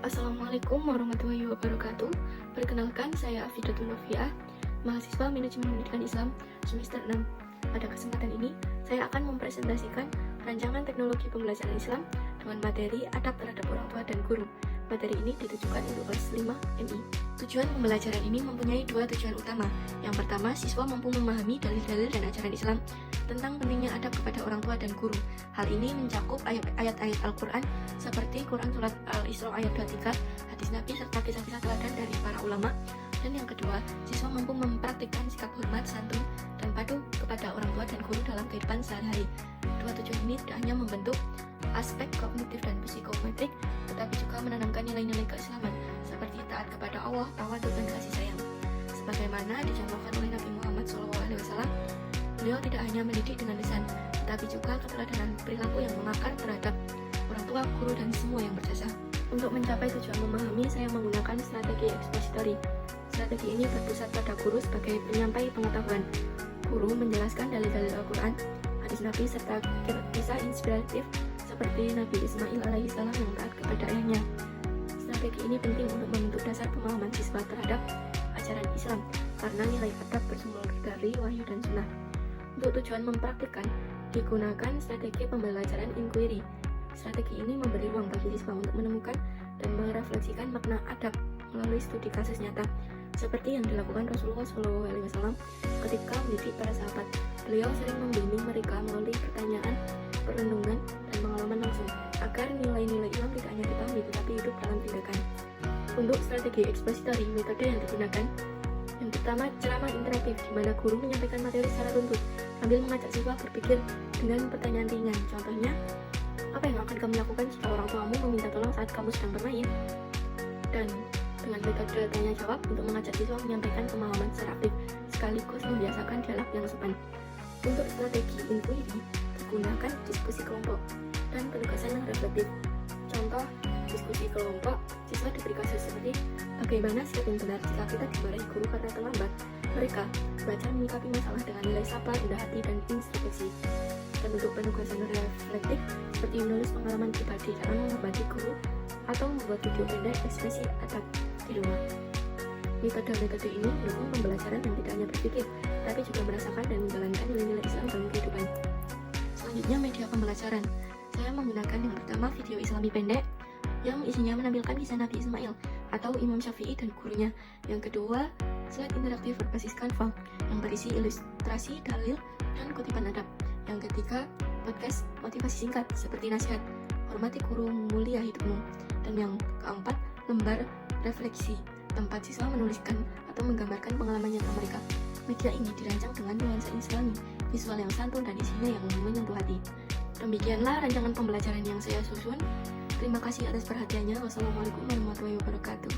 Assalamualaikum warahmatullahi wabarakatuh. Perkenalkan, saya Afidatul Noviah, mahasiswa Manajemen Pendidikan Islam semester 6. Pada kesempatan ini, saya akan mempresentasikan rancangan teknologi pembelajaran Islam dengan materi adab terhadap orang tua dan guru. Materi ini ditujukan untuk kelas 5 MI. Tujuan pembelajaran ini mempunyai dua tujuan utama. Yang pertama, siswa mampu memahami dalil-dalil dan ajaran Islam tentang pentingnya adab kepada orang tua dan guru. Hal ini mencakup ayat-ayat Al-Quran seperti Quran Surat Al-Isra ayat 23, hadis Nabi, serta kisah-kisah teladan dari para ulama. Dan yang kedua, siswa mampu mempraktikkan sikap hormat, santun, dan patuh kepada orang tua dan guru dalam kehidupan sehari-hari. Dua tujuan ini tidak hanya membentuk aspek kognitif dan psikometrik, tetapi juga menanamkan nilai-nilai keislaman seperti taat kepada Allah, tawadhu, dan kasih sayang. Sebagaimana dicontohkan oleh Nabi Muhammad SAW, beliau tidak hanya mendidik dengan lisan, tetapi juga keteladanan perilaku yang mengakar terhadap orang tua, guru, dan semua yang berjasa. Untuk mencapai tujuan memahami, saya menggunakan strategi expository. Strategi ini berpusat pada guru sebagai penyampai pengetahuan. Guru menjelaskan dalil-dalil Al-Quran, hadis Nabi, serta kisah inspiratif seperti Nabi Ismail alaihissalam yang taat kepada ayahnya. Strategi ini penting untuk membentuk dasar pemahaman siswa terhadap ajaran Islam, karena nilai adab bersumber dari wahyu dan sunnah. Untuk tujuan mempraktikkan, digunakan strategi pembelajaran inquiry. Strategi ini memberi ruang bagi siswa untuk menemukan dan merefleksikan makna adab melalui studi kasus nyata, seperti yang dilakukan Rasulullah SAW ketika mendidik para sahabat. Beliau sering membimbing mereka melalui pertanyaan, perenungan, dan pengalaman langsung, agar nilai-nilai Islam tidak hanya dipahami tetapi hidup dalam tindakan. Untuk strategi expository, metode yang digunakan: yang pertama, ceramah interaktif, di mana guru menyampaikan materi secara runtut sambil mengajak siswa berpikir dengan pertanyaan ringan. Contohnya, apa yang akan kamu lakukan jika orang tuamu meminta tolong saat kamu sedang bermain? Dan dengan metode tanya jawab untuk mengajak siswa menyampaikan pemahaman secara aktif sekaligus membiasakan dialog yang sopan. Untuk strategi inquiry, digunakan diskusi kelompok dan penugasan yang reflektif. Contoh diskusi kelompok, siswa diberi kasus seperti bagaimana sikap yang benar jika kita dimarahi guru karena terlambat. Mereka belajar menyikapi masalah dengan nilai sabar, rendah hati, dan introspeksi. Dan untuk penugasan reflektif, seperti menulis pengalaman pribadi, cara menghormati guru, atau membuat video pendek ekspresi adab di rumah. Metode-metode ini mendukung pembelajaran yang tidak hanya berpikir, tapi juga merasakan dan menjalankan nilai-nilai Islam dalam kehidupan. Selanjutnya, media pembelajaran. Saya menggunakan yang pertama video Islami pendek, yang isinya menampilkan kisah Nabi Ismail atau Imam Syafi'i dan gurunya. Yang kedua, slide interaktif berbasis Canva yang berisi ilustrasi, dalil, dan kutipan adab. Yang ketiga, podcast motivasi singkat seperti nasihat, hormati guru, mulia hidupmu. Dan yang keempat, lembar refleksi, tempat siswa menuliskan atau menggambarkan pengalaman nyata mereka. Media ini dirancang dengan nuansa Islami, visual yang santun, dan isinya yang menyentuh hati. Demikianlah rancangan pembelajaran yang saya susun. Terima kasih atas perhatiannya. Wassalamualaikum warahmatullahi wabarakatuh.